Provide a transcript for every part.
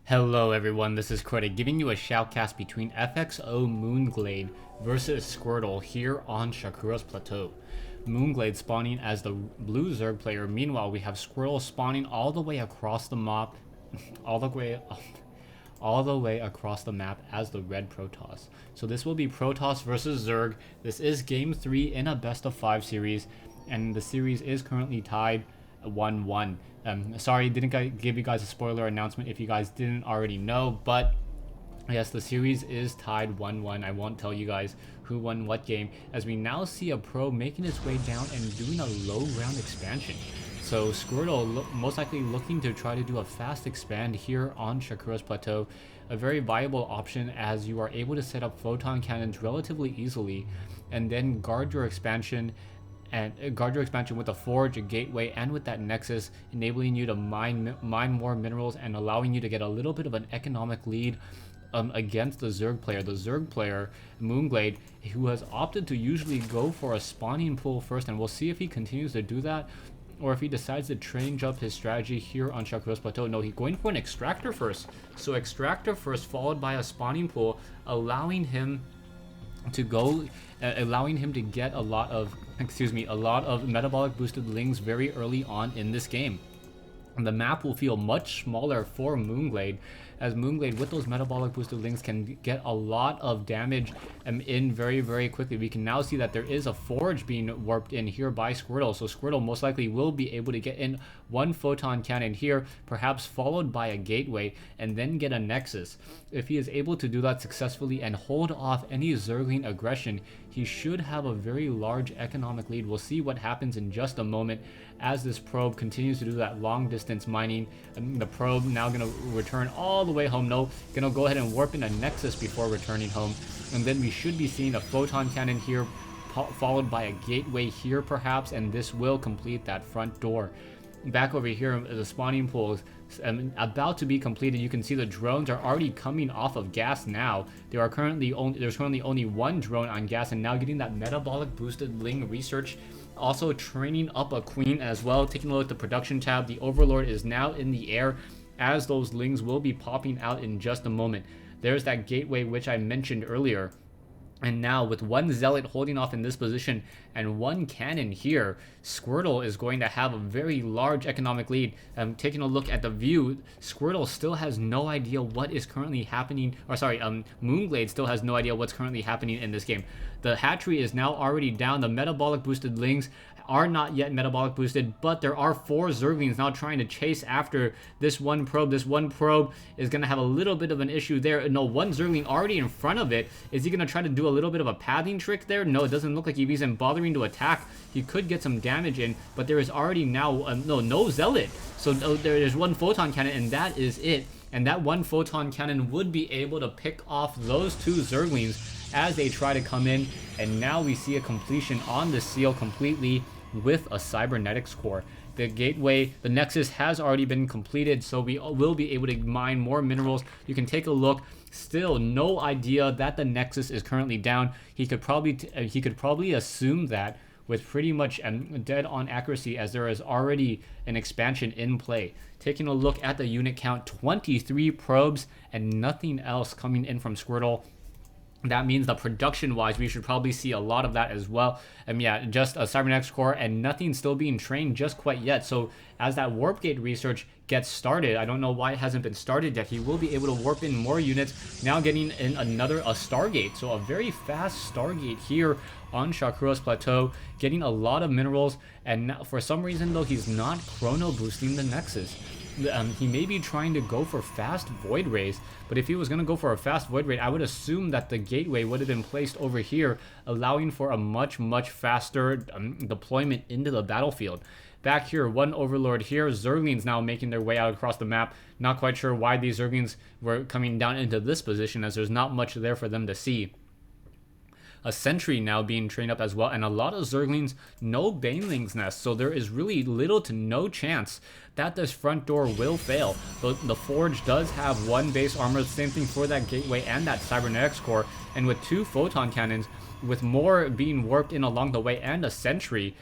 Hello everyone, this is Credit giving you a shoutcast between FXO mOOnGlade versus Squirtle here on Shakuras Plateau. mOOnGlade spawning as the blue Zerg player, meanwhile we have Squirtle spawning all the way across the map, all the way across the map as the red Protoss. So this will be Protoss versus Zerg. This is game 3 in a best of 5 series, and the series is currently tied 1-1. Sorry, didn't give you guys a spoiler announcement if you guys didn't already know, but yes, the series is tied 1-1. I won't tell you guys who won what game, as we now see a pro making its way down and doing a low ground expansion. So Squirtle most likely looking to try to do a fast expand here on Shakuras Plateau, a very viable option as you are able to set up photon cannons relatively easily and then guard your expansion with a forge, a gateway, and with that nexus, enabling you to mine more minerals and allowing you to get a little bit of an economic lead against the Zerg player. The Zerg player, mOOnGlade, who has opted to usually go for a spawning pool first, and we'll see if he continues to do that or if he decides to change up his strategy here on Shakuras Plateau. No, he's going for an extractor first. So extractor first, followed by a spawning pool, allowing him to get a lot of metabolic boosted lings very early on in this game. And the map will feel much smaller for mOOnGlade, as mOOnGlade with those metabolic boosted lings can get a lot of damage in very quickly. We can now see that there is a forge being warped in here by Squirtle, so Squirtle most likely will be able to get in one photon cannon here, perhaps followed by a gateway, and then get a nexus. If he is able to do that successfully and hold off any Zergling aggression, he should have a very large economic lead. We'll see what happens in just a moment as this probe continues to do that long distance mining. The probe now going to return all the way home. No, going to go ahead and warp in a nexus before returning home. And then we should be seeing a photon cannon here, followed by a gateway here perhaps, and this will complete that front door. Back over here, the spawning pool is about to be completed. You can see the drones are already coming off of gas now. There's currently only one drone on gas, and now getting that metabolic boosted ling research. Also training up a queen as well. Taking a look at the production tab, the Overlord is now in the air, as those lings will be popping out in just a moment. There's that gateway which I mentioned earlier. And now with one zealot holding off in this position and one cannon here, Squirtle is going to have a very large economic lead. Taking a look at the view, Squirtle still has no idea what is currently happening, or sorry, mOOnGlade still has no idea what's currently happening in this game. The hatchery is now already down. The metabolic boosted lings are not yet metabolic boosted, but there are 4 Zerglings now trying to chase after this one probe. This one probe is going to have a little bit of an issue there. No, one Zergling already in front of it. Is he going to try to do a little bit of a pathing trick there? No, it doesn't look like he's even bothering to attack. He could get some damage in, but there is already now no zealot. So there is one photon cannon, and that is it. And that one photon cannon would be able to pick off those 2 Zerglings as they try to come in. And now we see a completion on the seal completely with a cybernetics core. The gateway, the nexus has already been completed, so we will be able to mine more minerals. You can take a look. Still no idea that the nexus is currently down. He could probably assume that with pretty much dead on accuracy, as there is already an expansion in play. Taking a look at the unit count, 23 probes and nothing else coming in from Squirtle. That means that production-wise, we should probably see a lot of that as well. Yeah, just a cybernetics core and nothing still being trained just quite yet. So as that warp gate research gets started, I don't know why it hasn't been started yet. He will be able to warp in more units, now getting in a Stargate. So a very fast Stargate here on Shakuras Plateau, getting a lot of minerals. And now, for some reason though, he's not chrono boosting the nexus. He may be trying to go for fast void rays, but if he was going to go for a fast void ray, I would assume that the gateway would have been placed over here, allowing for a much faster deployment into the battlefield. Back here, one Overlord here. Zerglings now making their way out across the map. Not quite sure why these Zerglings were coming down into this position, as there's not much there for them to see. A sentry now being trained up as well, and a lot of Zerglings, no Baneling's Nest, so there is really little to no chance that this front door will fail. The Forge does have 1 base armor, same thing for that gateway and that cybernetics core. and with 2 photon cannons, with more being warped in along the way, and a sentry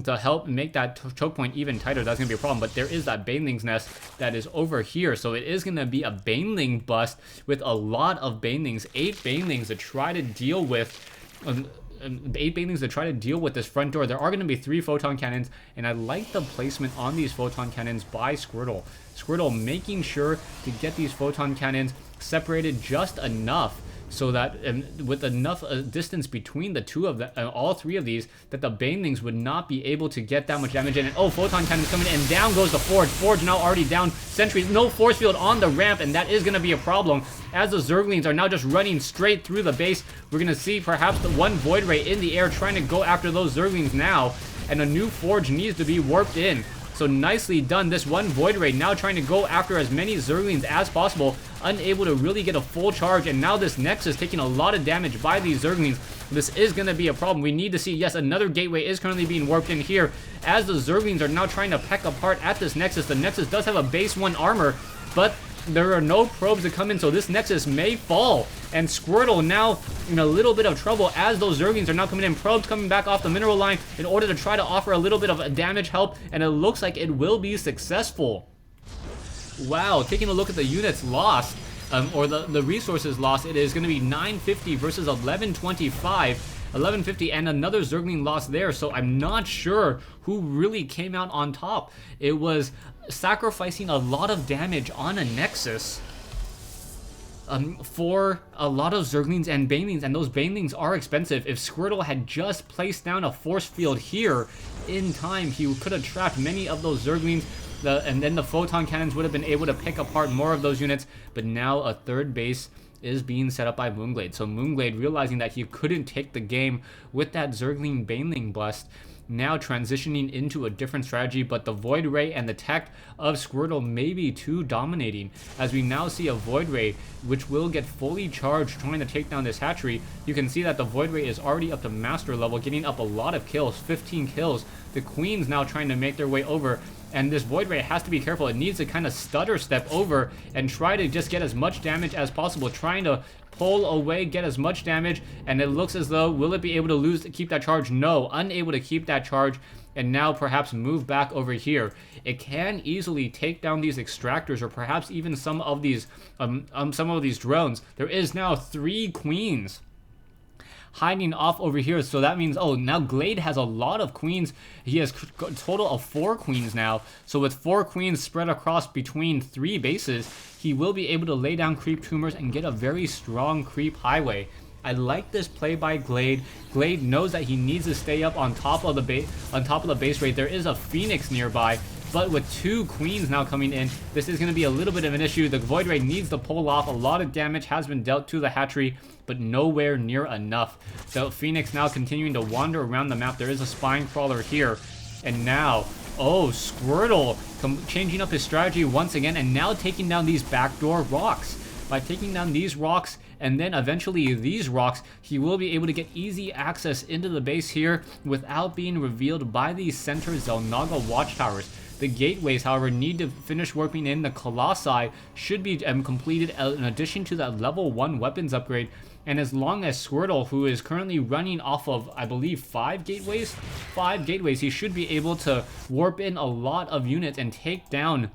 to help make that choke point even tighter, that's going to be a problem. But there is that Baneling's nest that is over here, so it is going to be a Baneling bust with a lot of Banelings, 8 Banelings to try to deal with. 8 Banelings to try to deal with this front door. There are going to be 3 photon cannons, and I like the placement on these photon cannons by Squirtle. Squirtle making sure to get these photon cannons separated just enough so that with enough distance between the two of them, all 3 of these, that the Banelings would not be able to get that much damage in. And oh, photon cannons coming in, and down goes the Forge. Forge now already down. Sentries, no force field on the ramp, and that is going to be a problem as the Zerglings are now just running straight through the base. We're going to see perhaps the 1 Void Ray in the air trying to go after those Zerglings now, and a new Forge needs to be warped in. So nicely done. This 1 Void Ray now trying to go after as many Zerglings as possible, unable to really get a full charge, and now this Nexus taking a lot of damage by these Zerglings. This is going to be a problem. We need to see, yes, another gateway is currently being warped in here as the Zerglings are now trying to peck apart at this Nexus. The Nexus does have a base 1 armor, but there are no probes to come in, so this Nexus may fall. And Squirtle now in a little bit of trouble as those Zerglings are now coming in. Probes coming back off the mineral line in order to try to offer a little bit of damage help, and it looks like it will be successful. Wow, taking a look at the units lost, or the resources lost, it is going to be 950 versus 1125. 1150 and another Zergling lost there, so I'm not sure who really came out on top. It was sacrificing a lot of damage on a Nexus for a lot of Zerglings and Banelings, and those Banelings are expensive. If Squirtle had just placed down a force field here in time, he could have trapped many of those Zerglings, and then the photon cannons would have been able to pick apart more of those units. But now a 3rd base is being set up by mOOnGlade. So mOOnGlade, realizing that he couldn't take the game with that Zergling Baneling bust, now transitioning into a different strategy, but the Void Ray and the tech of Squirtle may be too dominating, as we now see a Void Ray which will get fully charged trying to take down this hatchery. You can see that the Void Ray is already up to master level, getting up a lot of kills, 15 kills. The Queen's now trying to make their way over, and this Void Ray has to be careful. It needs to kind of stutter step over and try to just get as much damage as possible, trying to pull away, get as much damage, and it looks as though, will it be able to keep that charge? No, unable to keep that charge, and now perhaps move back over here. It can easily take down these extractors, or perhaps even some of these drones. There is now 3 Queens hiding off over here, so that means, oh, now Glade has a lot of Queens. He has a total of 4 Queens now, so with 4 Queens spread across between 3 bases, he will be able to lay down creep tumors and get a very strong creep highway. I like this play by Glade. Glade knows that he needs to stay up on top of the base rate. There is a Phoenix nearby, but with 2 Queens now coming in, this is going to be a little bit of an issue. The Void Ray needs to pull off. A lot of damage has been dealt to the hatchery, but nowhere near enough. So Phoenix now continuing to wander around the map. There is a Spine Crawler here, and now, oh, Squirtle changing up his strategy once again, and now taking down these backdoor rocks. By taking down these rocks, and then eventually these rocks, he will be able to get easy access into the base here without being revealed by these center Zelnaga watchtowers. The gateways, however, need to finish warping in. The Colossi should be completed in addition to that level 1 weapons upgrade. And as long as Squirtle, who is currently running off of, I believe, 5 gateways, he should be able to warp in a lot of units and take down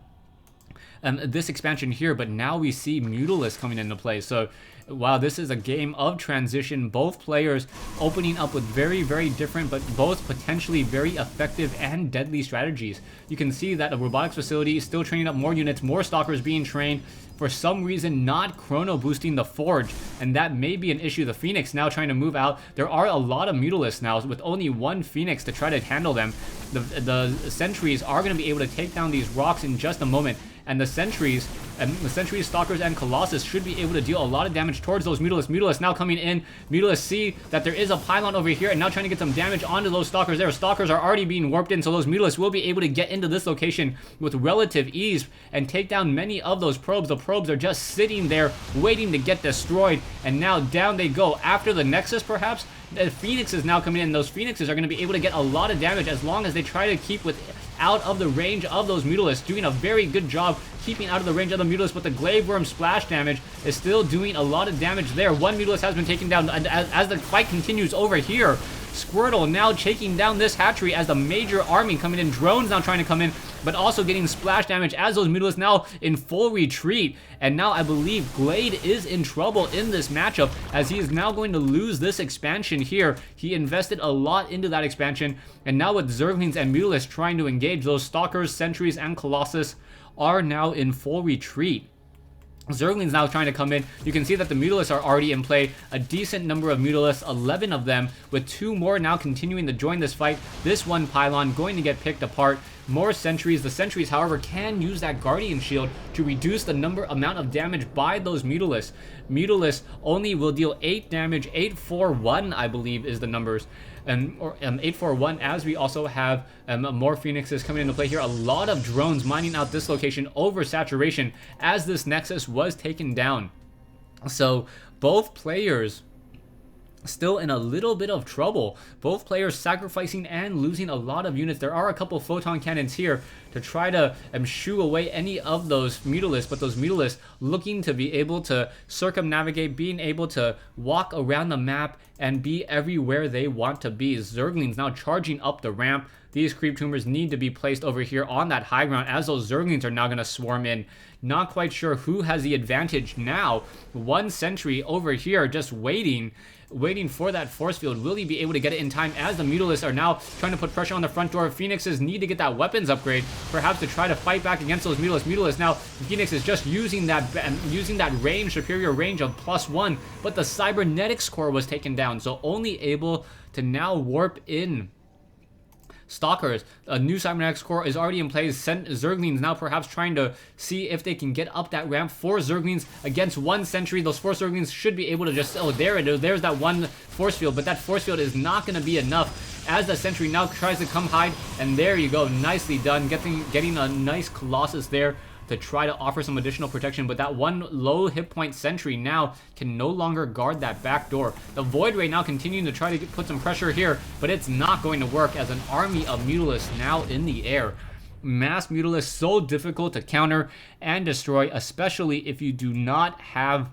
this expansion here. But now we see Mutalisk coming into play. So wow, this is a game of transition. Both players opening up with very, very different, but both potentially very effective and deadly strategies. You can see that the robotics facility is still training up more units, more stalkers being trained. For some reason, not chrono boosting the Forge, and that may be an issue. The Phoenix now trying to move out. There are a lot of Mutalisks now, with only 1 Phoenix to try to handle them. The sentries are going to be able to take down these rocks in just a moment. And the sentries, stalkers, and colossus should be able to deal a lot of damage towards those Mutalisks. Mutalisks now coming in. Mutalisks see that there is a pylon over here and now trying to get some damage onto those stalkers there. Stalkers are already being warped in, so those Mutalisks will be able to get into this location with relative ease and take down many of those probes. The probes are just sitting there waiting to get destroyed, and now down they go. After the Nexus, perhaps, the Phoenix is now coming in. Those Phoenixes are going to be able to get a lot of damage as long as they try to keep out of the range of those Mutalisks, doing a very good job keeping out of the range of the Mutalisks, but the Glaive Worm splash damage is still doing a lot of damage there. One Mutalisk has been taken down, and as the fight continues over here, Squirtle now taking down this hatchery as the major army coming in. Drones now trying to come in, but also getting splash damage as those Mutalisks now in full retreat. And now I believe Glade is in trouble in this matchup, as he is now going to lose this expansion here. He invested a lot into that expansion, and now with Zerglings and Mutalisks trying to engage, those Stalkers, Sentries, and Colossus are now in full retreat. Zerglings now trying to come in. You can see that the Mutalisks are already in play. A decent number of Mutalisks, 11 of them, with 2 more now continuing to join this fight. This one pylon going to get picked apart. More Sentries. The Sentries, however, can use that Guardian Shield to reduce the amount of damage by those Mutalisks. Mutalisks only will deal 8 damage, 841 I believe is the numbers. 841, as we also have more Phoenixes coming into play here. A lot of drones mining out this location over saturation as this Nexus was taken down. So both players still in a little bit of trouble. Both players sacrificing and losing a lot of units. There are a couple photon cannons here to try to shoo away any of those Mutalisks, but those Mutalisks looking to be able to circumnavigate, being able to walk around the map and be everywhere they want to be. Zerglings now charging up the ramp. These creep tumors need to be placed over here on that high ground, as those Zerglings are now going to swarm in. Not quite sure who has the advantage now. One sentry over here just waiting for that force field. Will he be able to get it in time, as the Mutalisks are now trying to put pressure on the front door? Phoenixes need to get that weapons upgrade, perhaps to try to fight back against those Mutalisks. Now, Phoenix is just using that range, superior range of +1, but the Cybernetics core was taken down, so only able to now warp in Stalkers. A new Cybernetics core is already in place. Zerglings now perhaps trying to see if they can get up that ramp. 4 Zerglings against 1 sentry. Those 4 Zerglings should be able to just, oh, there it is. There's that one force field, but that force field is not going to be enough, as the sentry now tries to come hide, and there you go. Nicely done. Getting a nice Colossus there to try to offer some additional protection, but that one low hit point sentry now can no longer guard that back door. The Void Ray now continuing to try to put some pressure here, but it's not going to work, as an army of Mutalisks now in the air. Mass Mutalisks, so difficult to counter and destroy, especially if you do not have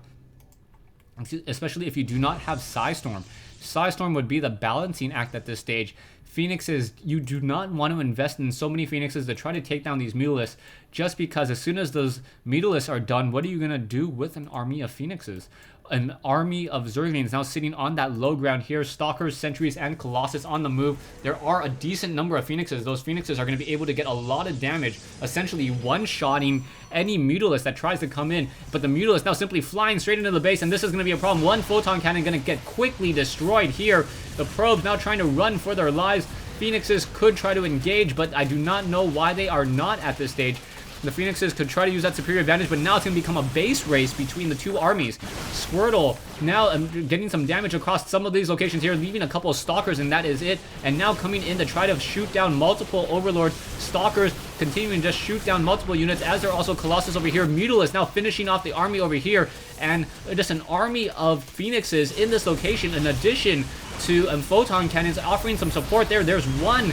Psystorm. Psystorm would be the balancing act at this stage. Phoenixes, you do not want to invest in so many Phoenixes to try to take down these Mutalisks, just because as soon as those Mutalisks are done, what are you going to do with an army of Phoenixes? An army of Zerglings now sitting on that low ground here. Stalkers, Sentries, and Colossus on the move. There are a decent number of Phoenixes. Those Phoenixes are going to be able to get a lot of damage, essentially one-shotting any Mutalisk that tries to come in. But the Mutalisk now simply flying straight into the base, and this is going to be a problem. One Photon Cannon going to get quickly destroyed here. The probes now trying to run for their lives. Phoenixes could try to engage, but I do not know why they are not at this stage. The Phoenixes could try to use that superior advantage, but now it's going to become a base race between the two armies. Squirtle now getting some damage across some of these locations here, leaving a couple of Stalkers, and that is it. And now coming in to try to shoot down multiple Overlords. Stalkers continuing to just shoot down multiple units, as there are also Colossus over here. Mutalisks now finishing off the army over here, and just an army of Phoenixes in this location, in addition to Photon Cannons offering some support there. There's one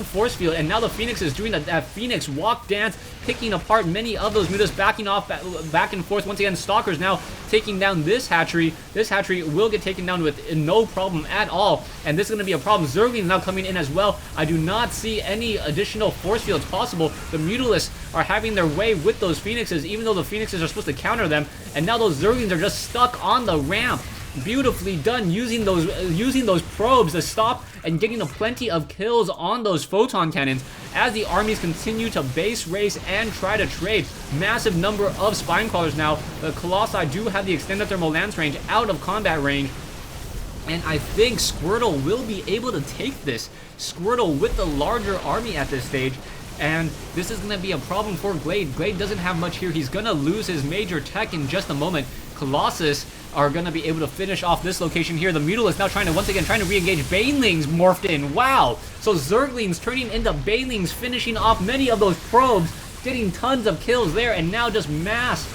force field, and now the Phoenix is doing that Phoenix walk dance, picking apart many of those Mutalisks, backing off back and forth. Once again, Stalkers now taking down this hatchery. This hatchery will get taken down with no problem at all, and this is going to be a problem. Zerglings now coming in as well. I do not see any additional force fields possible. The Mutalisks are having their way with those Phoenixes, even though the Phoenixes are supposed to counter them, and now those Zerglings are just stuck on the ramp. Beautifully done, using those probes to stop and getting a plenty of kills on those photon cannons as the armies continue to base race and try to trade. Massive number of spine crawlers now. The Colossi do have the extended thermal lance range out of combat range, and I think Squirtle will be able to take this. Squirtle with the larger army at this stage, and this is going to be a problem for Glade. Glade doesn't have much here. He's going to lose his major tech in just a moment. Colossus are going to be able to finish off this location here. The Mutalisks now once again trying to re-engage. Banelings morphed in. Wow! So Zerglings turning into Banelings, finishing off many of those probes. getting tons of kills there, and now just mass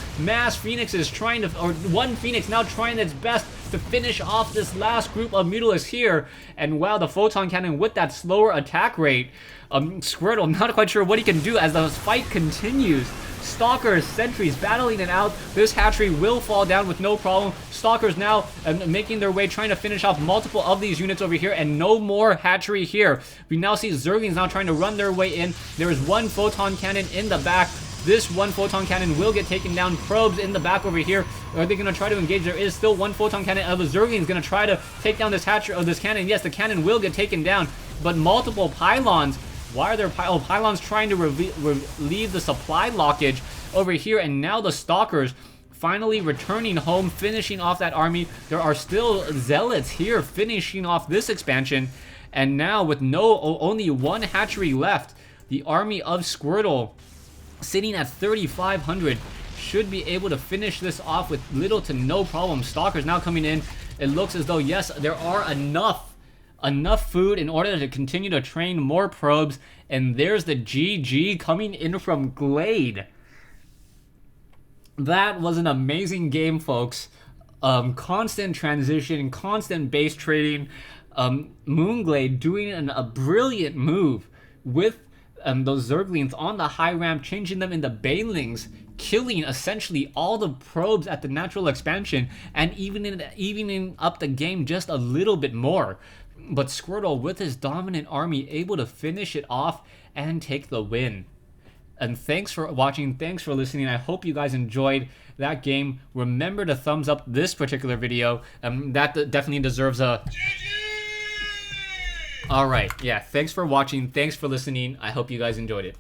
Phoenixes trying to, or one Phoenix now trying its best to finish off this last group of Mutalisks here. And wow, the Photon Cannon with that slower attack rate. Squirtle, not quite sure what he can do as the fight continues. Stalkers, sentries battling it out. This hatchery will fall down with no problem. Stalkers now making their way, trying to finish off multiple of these units over here, and no more hatchery here. We now see Zerglings now trying to run their way in. There is one Photon Cannon in the back. This one Photon Cannon will get taken down. Probes in the back over here. Are they going to try to engage? There is still one Photon Cannon. The Zergling is going to try to take down this hatchery, or this cannon. Yes, the cannon will get taken down, but multiple pylons. Why are there pylons trying to relieve the supply blockage over here? And now the Stalkers finally returning home, finishing off that army. There are still Zealots here finishing off this expansion. And now with only one hatchery left, the army of Squirtle sitting at 3,500 should be able to finish this off with little to no problem. Stalkers now coming in. It looks as though, yes, there are enough food in order to continue to train more probes. And there's the GG coming in from Glade. That was an amazing game, folks. Constant transition, constant base trading. mOOnGlade doing a brilliant move with those Zerglings on the high ramp, changing them into Banelings, killing essentially all the probes at the natural expansion, and evening up the game just a little bit more. But Squirtle, with his dominant army, able to finish it off and take the win. And thanks for watching, thanks for listening. I hope you guys enjoyed that game. Remember to thumbs up this particular video. That definitely deserves a... Alright, yeah, thanks for watching, thanks for listening. I hope you guys enjoyed it.